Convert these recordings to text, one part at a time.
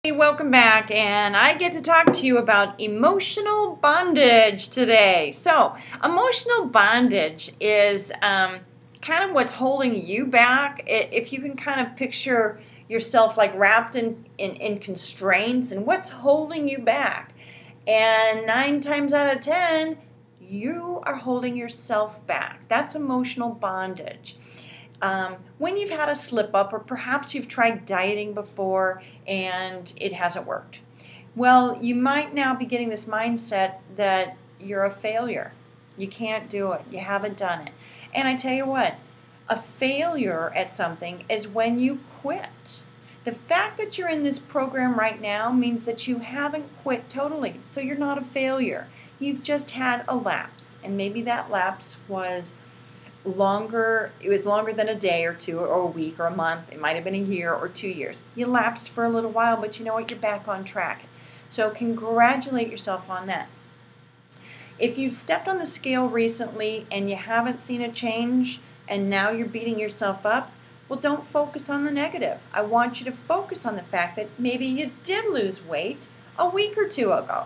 Hey, welcome back, and I get to talk to you about emotional bondage today. So, emotional bondage is kind of what's holding you back. If you can kind of picture yourself like wrapped in constraints and what's holding you back. And 9 times out of 10, you are holding yourself back. That's emotional bondage. When you've had a slip up, or perhaps you've tried dieting before and it hasn't worked, well, you might now be getting this mindset that you're a failure. You can't do it. You haven't done it. And I tell you what, a failure at something is when you quit. The fact that you're in this program right now means that you haven't quit totally. So you're not a failure. You've just had a lapse. And maybe that lapse was longer. It was longer than a day or two or a week or a month. It might have been a year or 2 years. You lapsed for a little while, but you know what? You're back on track. So congratulate yourself on that. If you've stepped on the scale recently and you haven't seen a change and now you're beating yourself up, well, don't focus on the negative. I want you to focus on the fact that maybe you did lose weight a week or two ago.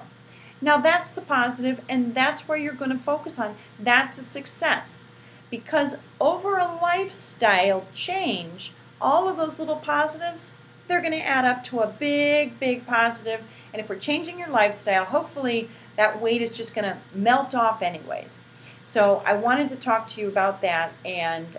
Now that's the positive, and that's where you're going to focus on. That's a success. Because over a lifestyle change, all of those little positives, they're going to add up to a big, big positive. And if we're changing your lifestyle, hopefully that weight is just going to melt off anyways. So I wanted to talk to you about that and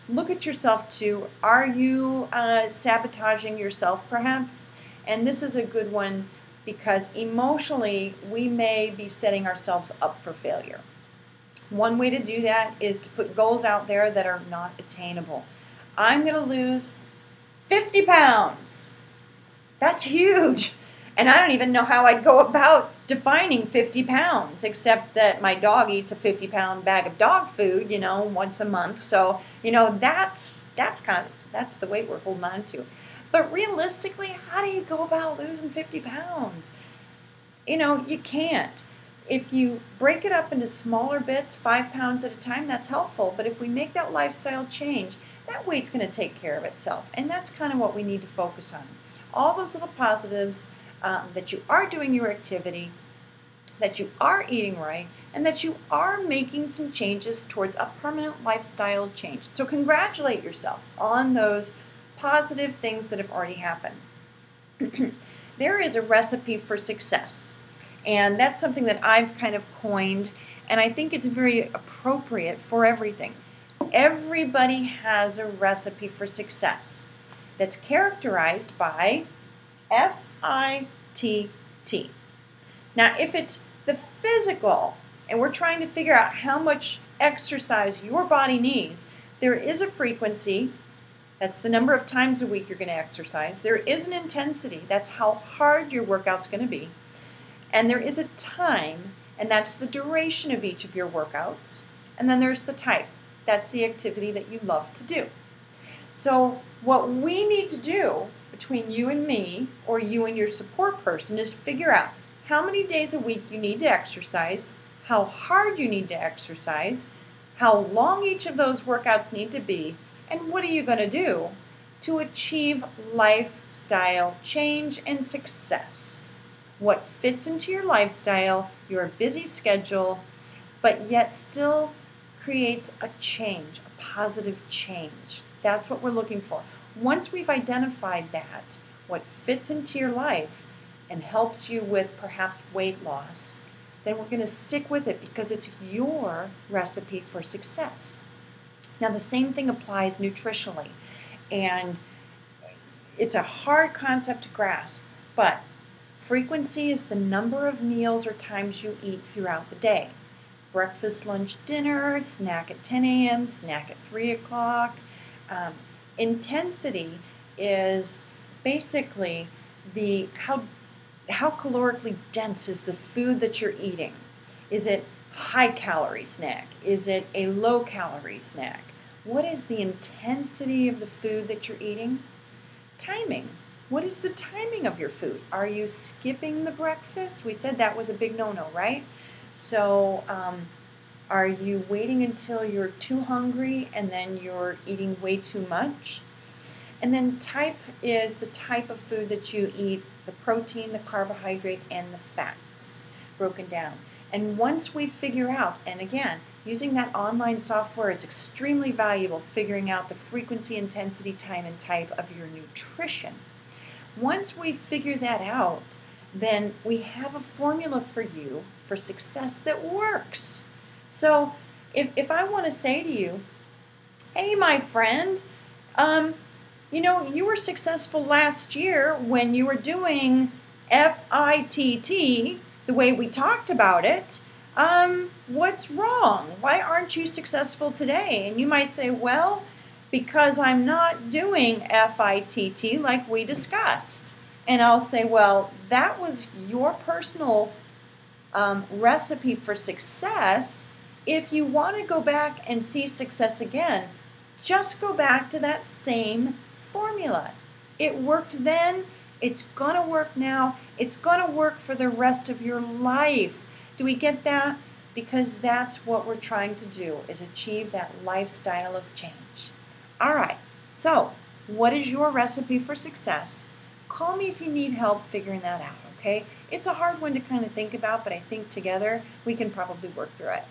look at yourself too. Are you sabotaging yourself perhaps? And this is a good one because emotionally we may be setting ourselves up for failure. One way to do that is to put goals out there that are not attainable. I'm going to lose 50 pounds. That's huge. And I don't even know how I'd go about defining 50 pounds, except that my dog eats a 50-pound bag of dog food, once a month. So, that's the weight we're holding on to. But realistically, how do you go about losing 50 pounds? You can't. If you break it up into smaller bits, 5 pounds at a time, that's helpful. But if we make that lifestyle change, that weight's going to take care of itself. And that's kind of what we need to focus on. All those little positives, that you are doing your activity, that you are eating right, and that you are making some changes towards a permanent lifestyle change. So congratulate yourself on those positive things that have already happened. There is a recipe for success. And that's something that I've kind of coined, and I think it's very appropriate for everything. Everybody has a recipe for success that's characterized by FITT. Now, if it's the physical, and we're trying to figure out how much exercise your body needs, there is a frequency. That's the number of times a week you're going to exercise. There is an intensity. That's how hard your workout's going to be. And there is a time, and that's the duration of each of your workouts. And then there's the type. That's the activity that you love to do. So what we need to do between you and me, or you and your support person, is figure out how many days a week you need to exercise, how hard you need to exercise, how long each of those workouts need to be, and what are you going to do to achieve lifestyle change and success. What fits into your lifestyle, your busy schedule, but yet still creates a change, a positive change. That's what we're looking for. Once we've identified that, what fits into your life and helps you with perhaps weight loss, then we're going to stick with it because it's your recipe for success. Now, the same thing applies nutritionally, and it's a hard concept to grasp, but frequency is the number of meals or times you eat throughout the day. Breakfast, lunch, dinner, snack at 10 a.m., snack at 3 o'clock. Intensity is basically how calorically dense is the food that you're eating. Is it high-calorie snack? Is it a low-calorie snack? What is the intensity of the food that you're eating? Timing. What is the timing of your food? Are you skipping the breakfast? We said that was a big no-no, right? So are you waiting until you're too hungry and then you're eating way too much? And then type is the type of food that you eat, the protein, the carbohydrate, and the fats broken down. And once we figure out, and again, using that online software is extremely valuable, figuring out the frequency, intensity, time, and type of your nutrition. Once we figure that out, then we have a formula for you for success that works. So if I want to say to you, hey, my friend, you know, you were successful last year when you were doing FITT the way we talked about it. What's wrong? Why aren't you successful today? And you might say, well, because I'm not doing FITT like we discussed. And I'll say, well, that was your personal recipe for success. If you want to go back and see success again, just go back to that same formula. It worked then, it's going to work now, it's going to work for the rest of your life. Do we get that? Because that's what we're trying to do, is achieve that lifestyle of change. All right, so what is your recipe for success? Call me if you need help figuring that out, okay? It's a hard one to kind of think about, but I think together we can probably work through it.